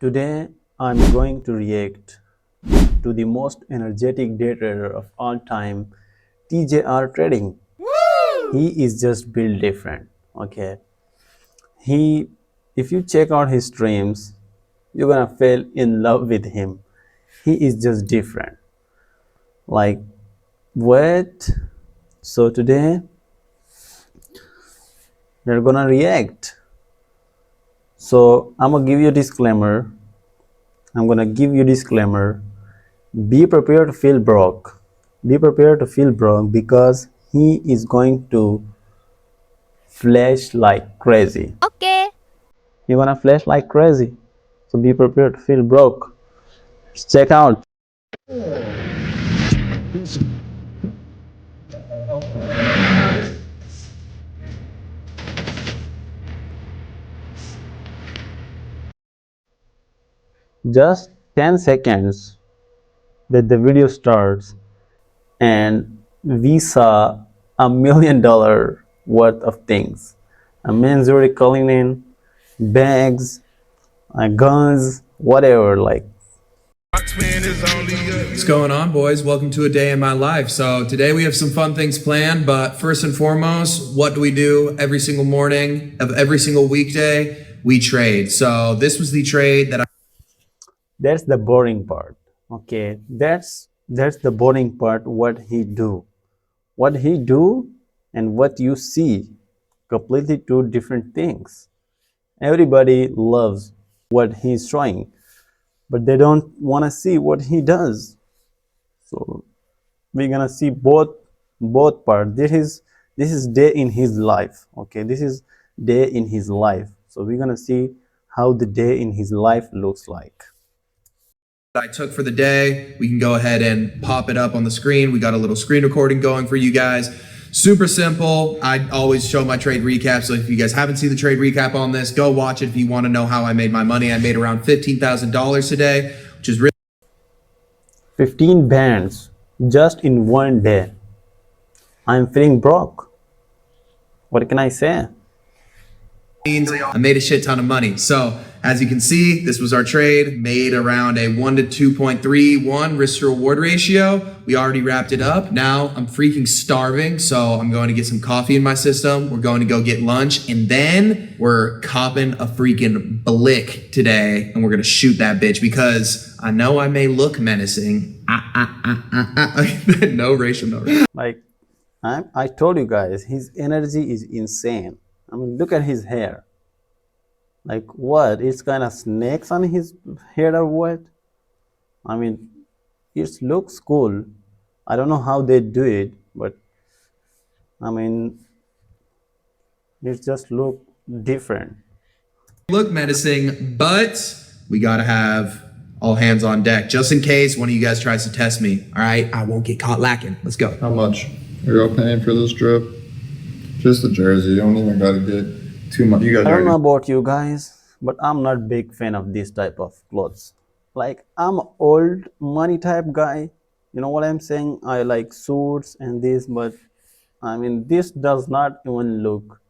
Today, I'm going to react to the most energetic day trader of all time, TJR Trading. Woo! He is just built different. Okay, if you check out his streams, you're gonna fall in love with him. He is just different. Like what? So today we're gonna react. So I'm gonna give you a disclaimer. Be prepared to feel broke. Be prepared to feel broke because he is going to flash like crazy. Okay. He's gonna flash like crazy. So be prepared to feel broke. Check out. Just 10 seconds that the video starts and we saw $1 million worth of things. A men's jewelry calling in, bags, guns, whatever, like. What's going on, boys? Welcome to a day in my life. So today we have some fun things planned, but first and foremost, what do we do every single morning of every single weekday? We trade. So this was the trade that That's the boring part. Okay, that's the boring part. What he do and what you see, completely two different things. Everybody loves what he's showing, but they don't want to see what he does. So we're gonna see both part. This is day in his life. Okay, this is day in his life. So we're gonna see how the day in his life looks like. I took for the day. We can go ahead and pop it up on the screen. We got a little screen recording going for you guys. Super simple. I always show my trade recap. So if you guys haven't seen the trade recap on this, go watch it if you want to know how I made my money. I made around $15,000 today, which is really 15 bands just in one day. I'm feeling broke. What can I say? means I made a shit ton of money. So as you can see, this was our trade, made around a 1 to 2.31 risk to reward ratio. We already wrapped it up. Now I'm freaking starving. So I'm going to get some coffee in my system. We're going to go get lunch, and then we're copping a freaking blick today, and we're going to shoot that bitch because I know I may look menacing. No racial. Like I told you guys, his energy is insane. I mean, look at his hair. Like what? It's kind of snakes on his hair or what? I mean, it looks cool. I don't know how they do it, but I mean, it just look different. Look menacing, but we gotta have all hands on deck just in case one of you guys tries to test me. All right, I won't get caught lacking. Let's go. How much are y'all paying for this drip? Just the jersey. You don't even gotta get too much. You got. I don't know about you guys, but I'm not big fan of this type of clothes. Like I'm old money type guy. You know what I'm saying? I like suits and this, but I mean this does not even look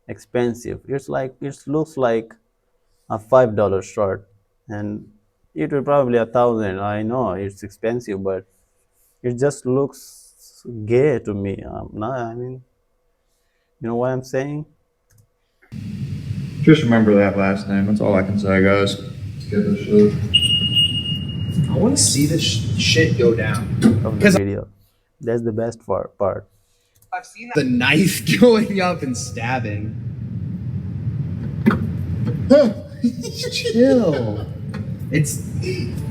expensive. It looks like a $5 shirt, and it will probably 1,000. I know it's expensive, but it just looks gay to me. I mean, you know what I'm saying? Just remember that last name. That's all I can say, guys. Let's get this shit. I want to see this shit go down. Of the video. That's the best part. I've seen the knife going up and stabbing. Chill. It's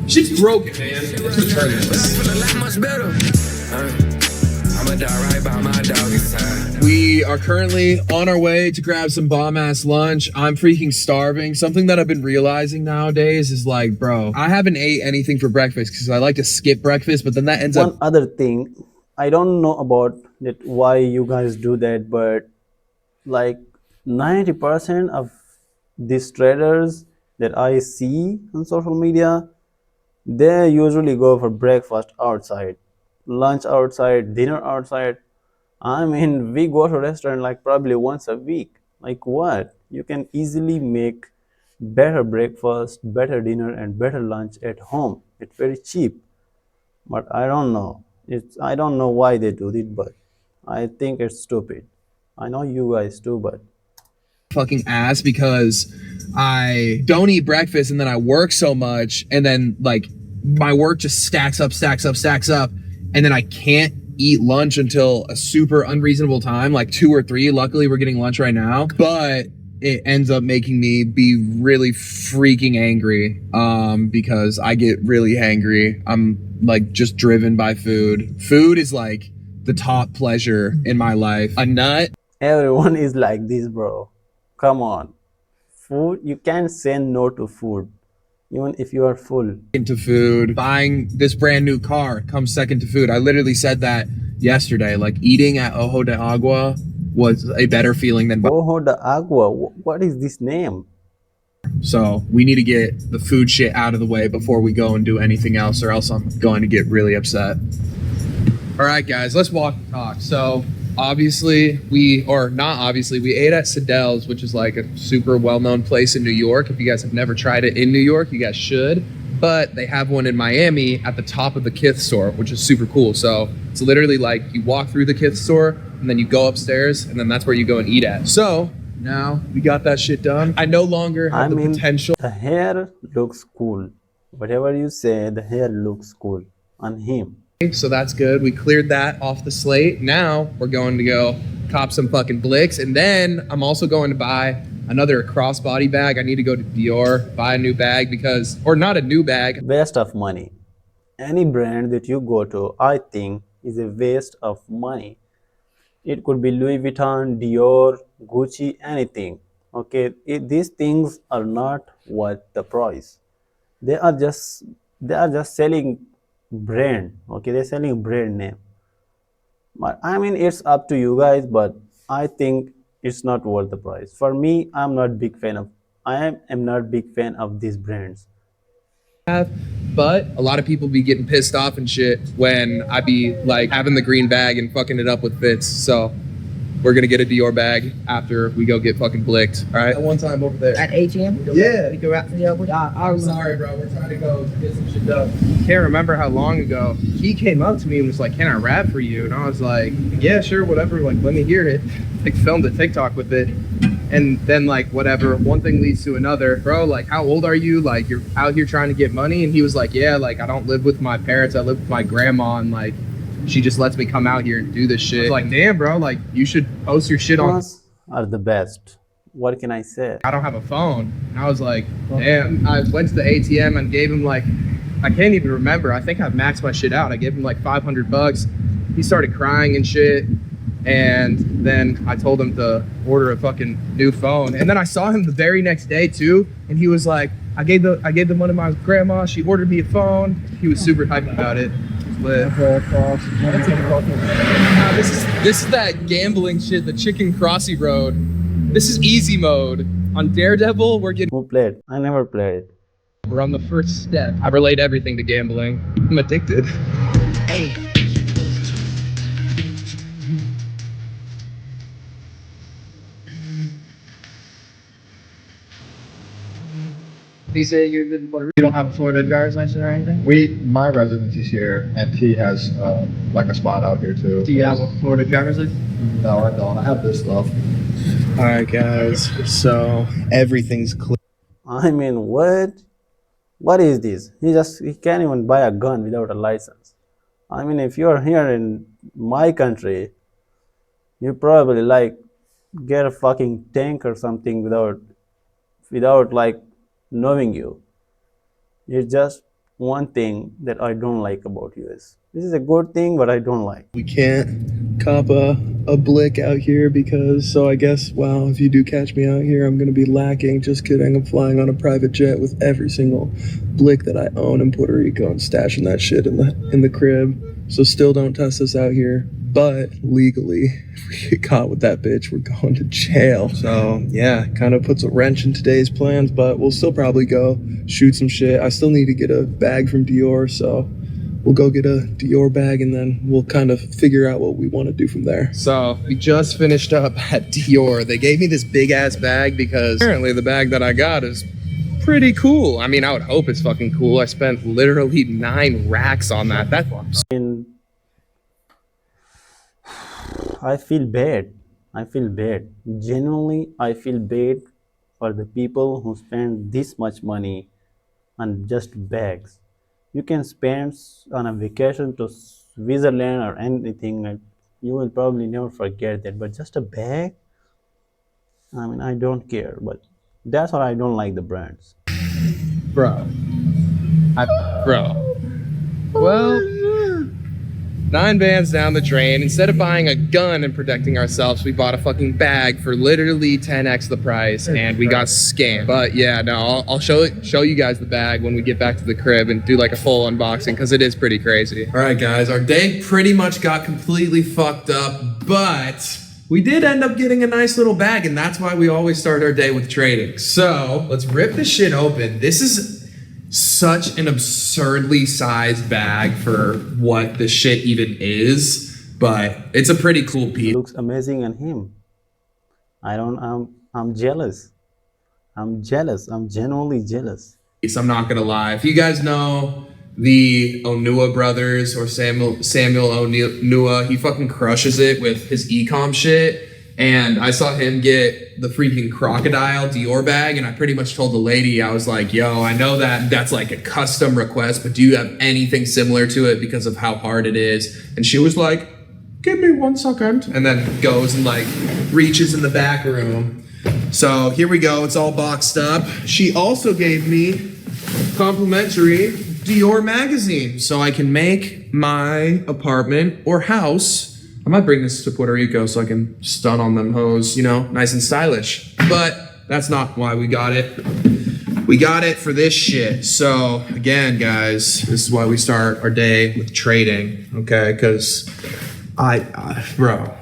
shit's broken, man. Let's return this. We are currently on our way to grab some bomb-ass lunch. I'm freaking starving. Something that I've been realizing nowadays is like, bro, I haven't ate anything for breakfast because I like to skip breakfast, but then that ends up... One other thing, I don't know about that why you guys do that, but like 90% of these traders that I see on social media, they usually go for breakfast outside, lunch outside, dinner outside. I mean, we go to restaurant like probably once a week. Like what? You can easily make better breakfast, better dinner, and better lunch at home. It's very cheap, but I don't know. I don't know why they do it, but I think it's stupid. I know you guys too, but fucking ass because I don't eat breakfast and then I work so much and then like my work just stacks up, and then I can't eat lunch until a super unreasonable time, like 2 or 3. Luckily we're getting lunch right now, but it ends up making me be really freaking angry because I get really hangry. I'm like just driven by food. Food is like the top pleasure in my life. A nut everyone is like this, bro. Come on. Food, you can't say no to food, even if you are full. into food. Buying this brand new car comes second to food. I literally said that yesterday. Like eating at Ojo de Agua was a better feeling than. Ojo de Agua, what is this name? So we need to get the food shit out of the way before we go and do anything else, or else I'm going to get really upset. All right, guys, let's walk and talk. So obviously we ate at Sadel's, which is like a super well-known place in New York. If you guys have never tried it in New York, you guys should. But they have one in Miami at the top of the Kith store, which is super cool. So it's literally like you walk through the Kith store and then you go upstairs and then that's where you go and eat at. So now we got that shit done. I no longer have the potential. The hair looks cool. Whatever you say, the hair looks cool on him. So that's good. We cleared that off the slate. Now we're going to go cop some fucking blicks. And then I'm also going to buy another crossbody bag. I need to go to Dior, buy a new bag because, or not a new bag. Waste of money. Any brand that you go to, I think, is a waste of money. It could be Louis Vuitton, Dior, Gucci, anything. Okay, these things are not worth the price. They are just selling brand. Okay, they're selling brand name. But I mean, it's up to you guys, but I think it's not worth the price. For me, I am not big fan of these brands. But a lot of people be getting pissed off and shit when I be like having the green bag and fucking it up with fits. So we're gonna get a Dior bag after we go get fucking blicked. All right. One time over there at ATM. Yeah. We go out to the other. I'm sorry, bro. We're trying to go get some shit done. Can't remember how long ago he came up to me and was like, "Can I rap for you?" And I was like, "Yeah, sure, whatever. Like, let me hear it." Like, filmed a TikTok with it, and then like whatever. One thing leads to another, bro. Like, how old are you? Like, you're out here trying to get money? And he was like, "Yeah, like I don't live with my parents. I live with my grandma, and like she just lets me come out here and do this shit." I was like, damn, bro. Like, you should post your shit on. Are the best. What can I say? I don't have a phone. And I was like, damn. I went to the ATM and gave him like, I can't even remember. I think I maxed my shit out. I gave him like $500. He started crying and shit. And then I told him to order a fucking new phone. And then I saw him the very next day too. And he was like, I gave the money to my grandma. She ordered me a phone. He was super hyped about it. This is that gambling shit, the chicken crossy road. This is easy mode. On Daredevil, Who played? I never played. we're on the first step. I relate everything to gambling. I'm addicted. Hey. You say you don't have a Florida driver's license or anything? My residency's here, and he has like a spot out here too. Do you have a Florida driver's license? No, I don't. I have this stuff. All right, guys. So everything's clear. I mean, what? What is this? He can't even buy a gun without a license. I mean, if you're here in my country, you probably like get a fucking tank or something without like knowing you. It's just one thing that I don't like about US. This is a good thing, but I don't like. We can't cop a blick out here because, so I guess, well, if you do catch me out here, I'm going to be lacking. Just kidding. I'm flying on a private jet with every single blick that I own in Puerto Rico and stashing that shit in the crib. So still don't test us out here. But legally, if we get caught with that bitch, we're going to jail. So yeah, kind of puts a wrench in today's plans, but we'll still probably go shoot some shit. I still need to get a bag from Dior, so we'll go get a Dior bag and then we'll kind of figure out what we want to do from there. So we just finished up at Dior. They gave me this big ass bag because apparently the bag that I got is pretty cool. I mean, I would hope it's fucking cool. I spent literally 9 racks on that. That's And I feel bad. I feel bad. Genuinely, I feel bad for the people who spend this much money on just bags. You can spend on a vacation to Switzerland or anything, and you will probably never forget that. But just a bag, I mean, I don't care. But that's why I don't like the brands. bro. Bro. Well, 9 bands down the drain. Instead of buying a gun and protecting ourselves, we bought a fucking bag for literally 10x the price, and we got scammed. But yeah, no, I'll show you guys the bag when we get back to the crib and do like a full unboxing, because it is pretty crazy. All right, guys, our day pretty much got completely fucked up, but we did end up getting a nice little bag, and that's why we always start our day with trading. So let's rip this shit open. This is such an absurdly sized bag for what the shit even is, but it's a pretty cool It piece. looks amazing on him. I'm jealous. I'm jealous. I'm genuinely jealous. I'm not gonna lie. If you guys know the Onua brothers or Samuel Onua, he fucking crushes it with his ecom shit. And I saw him get the freaking crocodile Dior bag, and I pretty much told the lady, I was like, yo, I know that that's like a custom request, but do you have anything similar to it because of how hard it is? And she was like, give me 1 second. And then goes and like reaches in the back room. So here we go, it's all boxed up. She also gave me complimentary Dior magazine so I can make my apartment or house. I might bring this to Puerto Rico so I can stun on them hoes, you know, nice and stylish. But that's not why we got it. We got it for this shit. So again, guys, this is why we start our day with trading, okay? Because bro,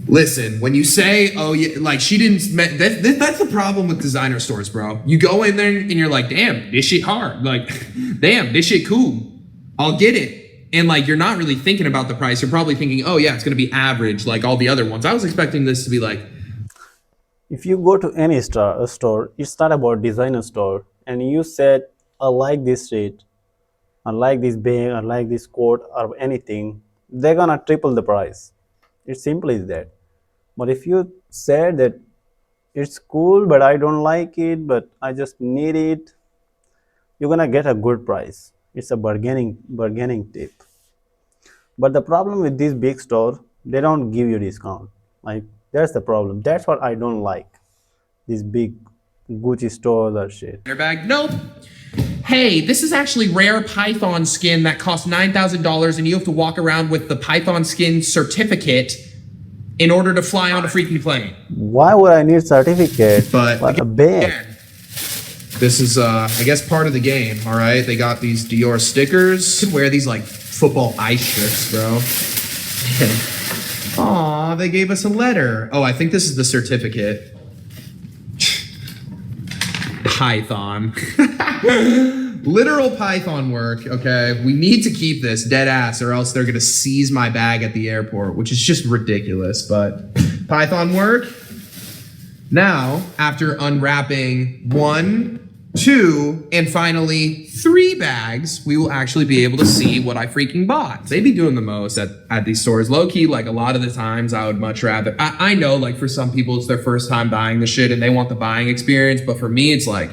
listen, when you say, oh, yeah, like she didn't, that's the problem with designer stores, bro. You go in there and you're like, damn, this shit hard. Like, damn, this shit cool. I'll get it. And like, you're not really thinking about the price. You're probably thinking, oh yeah, it's going to be average like all the other ones. I was expecting this to be like, If you go to any store, it's not about designer store, and you said, I like this shit, I like this bag, I like this coat or anything, they're gonna triple the price. It's simple as that. But if you said that it's cool, but I don't like it, but I just need it, you're gonna get a good price. It's a bargaining tip. But the problem with this big store, they don't give you discount. Like, that's the problem. That's what I don't like. These big Gucci stores or shit. bag. Nope. Hey, this is actually rare Python skin that costs $9,000 and you have to walk around with the Python skin certificate in order to fly on a freaking plane. Why would I need certificate But for a bag? again, this is, I guess, part of the game, all right? They got these Dior stickers. You could wear these, like, football ice strips, bro. Aw, they gave us a letter. Oh, I think this is the certificate. Python. Literal Python work, okay? We need to keep this dead ass or else they're gonna seize my bag at the airport, which is just ridiculous, but Python work. Now, after unwrapping 1, 2, and finally 3 bags, we will actually be able to see what I freaking bought. They be doing the most at these stores. Low-key, like a lot of the times I would much rather, I know like for some people it's their first time buying the shit and they want the buying experience, but for me it's like,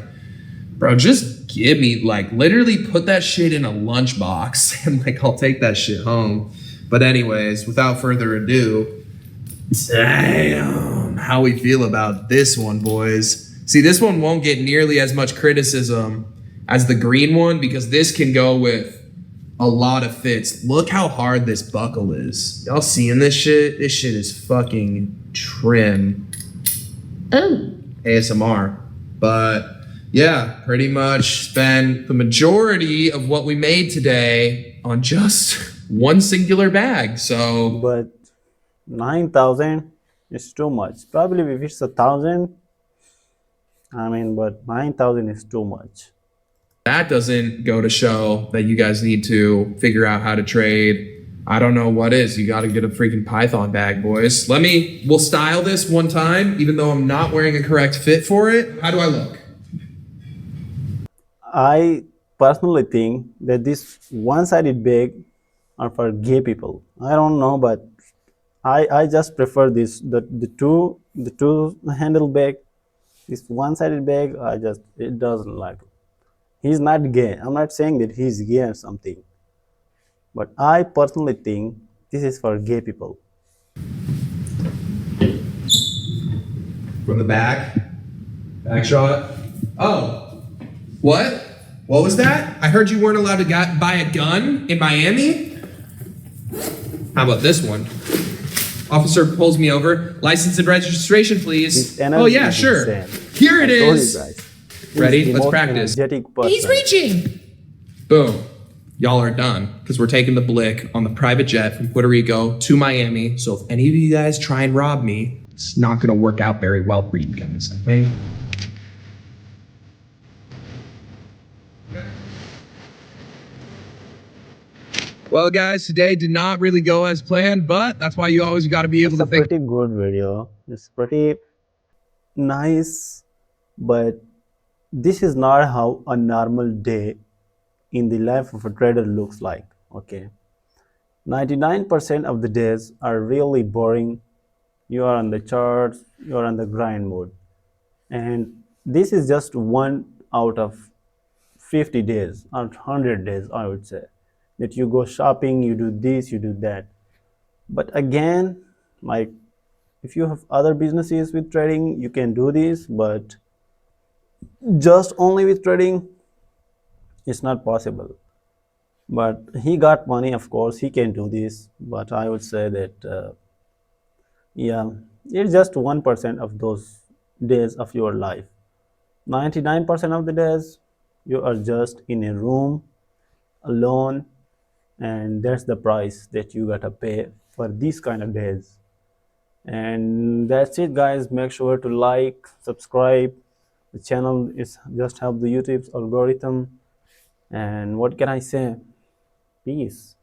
bro, just give me, like, literally put that shit in a lunchbox and like I'll take that shit home. But anyways, without further ado, damn, how we feel about this one, boys. See, this one won't get nearly as much criticism as the green one because this can go with a lot of fits. Look how hard this buckle is. Y'all seeing this shit? This shit is fucking trim. Oh. ASMR. But yeah, pretty much spent the majority of what we made today on just one singular bag. So, But 9,000 is too much. Probably if it's 1,000, I mean, but 9,000 is too much. that doesn't go to show that you guys need to figure out how to trade. I don't know what is. You got to get a freaking Python bag, boys. We'll style this one time, even though I'm not wearing a correct fit for it. How do I look? I personally think that this one-sided bag are for gay people. I don't know, but I just prefer this the two handle bag. This one-sided bag, I just it doesn't like it. He's not gay. I'm not saying that he's gay or something, but I personally think this is for gay people. From the back. Back shot. Oh. What? What was that? I heard you weren't allowed to buy a gun in Miami? How about this one? Officer pulls me over. License and registration, please. His energy Oh, yeah, is sure. insane. Here it I told you is. guys. Ready? He's the Let's most practice. energetic person. He's reaching. Boom. Y'all are done because we're taking the blick on the private jet from Puerto Rico to Miami. So if any of you guys try and rob me, it's not going to work out very well for you guys. Okay? Well, guys, today did not really go as planned, but that's why you always got to be able It's to a think. pretty good video. It's pretty nice, but this is not how a normal day in the life of a trader looks like. Okay, 99% of the days are really boring. You are on the charts, you are on the grind mode, and this is just one out of 50 days or 100 days, I would say, that you go shopping, you do this, you do that. But again, like, if you have other businesses with trading, you can do this, but just only with trading, it's not possible. But he got money, of course, he can do this. But I would say that, yeah, it's just 1% of those days of your life. 99% of the days, you are just in a room alone, and that's the price that you gotta pay for these kind of days. And that's it, guys. Make sure to like, subscribe. The channel is just help the YouTube's algorithm. And what can I say? Peace.